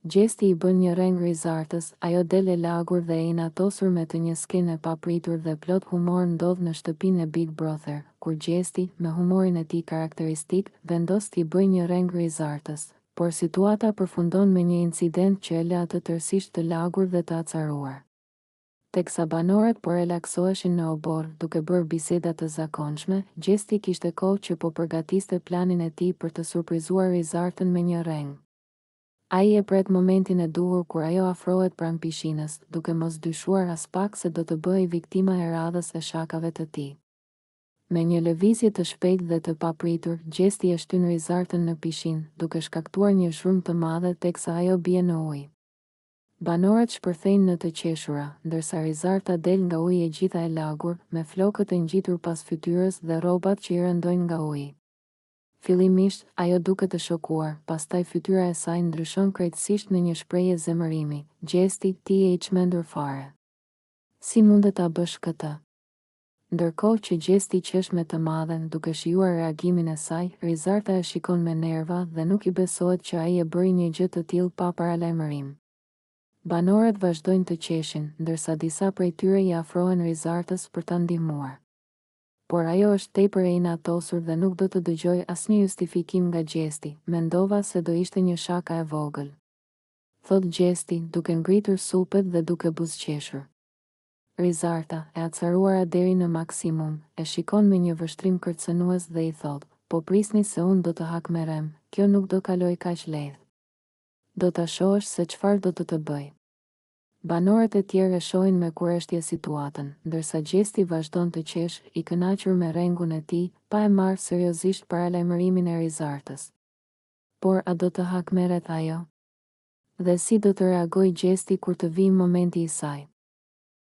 Gjesti i bën një reng rizartës, ajo del e lagur dhe e inatosur me të një skenë e papritur dhe plot humor ndodh në shtëpinë e Big Brother, kur Gjesti, me humorin e tij karakteristik, vendos t'i bëjë një reng rizartës, por situata përfundon me një incident që e la atë tërësisht të lagur dhe të acaruar. Teksa banorët po relaksoheshin në obor, duke bërë biseda të zakonshme, Gjesti kishte kohë që po përgatiste planin e tij për të surprizuar rizartën me një reng. Ai e pret momentin e duhur kur ajo afrohet pranë pishinës, duke mos dyshuar as pak se do të bëhej viktima e radhës e shakave të tij. Me një lëvizje të shpejtë dhe të papritur, Gjesti e shtyn rizartën në pishinë, duke shkaktuar një zhurmë të madhe teksa ajo bie në ujë. Banorët shpërthejnë në të qeshura, ndërsa rizarta del nga uji e gjitha e lagur, me flokët e ngjitur pas fytyrës dhe rrobat që i rëndojnë nga uji. Fillimisht, ajo duket të shokuar, pastaj fytyra e saj ndryshon krejtësisht në një shprehje zemërimi. Gjesti, ti je i çmendur fare. Si mundet ta bësh këtë? Ndërkohë që Gjesti qesh me të madhen duke shijuar reagimin e saj, rizarta e shikon me nerva dhe nuk i besohet që ai e bëri një gjë të tillë pa paralajmërim. Banorët vazhdojnë të qeshin, ndërsa disa prej tyre i afrohen rizartës për ta ndihmuar. Por ajo është tepër e inatosur dhe nuk do të dëgjoj asnjë justifikim nga Gjesti, mendova se do ishte një shaka e vogël. Thot Gjesti, duke ngritur supet dhe duke buzëqeshur. Rizarta, e acaruara deri në maksimum, e shikon me një vështrim kërcënues dhe i thot, po prisni se unë do të hak me rem, kjo nuk do kaloj kaq lehtë. Do ta shohësh se çfarë do të bëj. Banorët e tjerë e shohin me kurreshtje situatën, ndërsa Gjesti vazhdon të qesh, i kënaqur me rengun e tij, pa e marrë seriozisht paralajmërimin e rizartës. Por a do të hakmerret ajo? Dhe si do të reagojë Gjesti kur të vijë momenti i saj?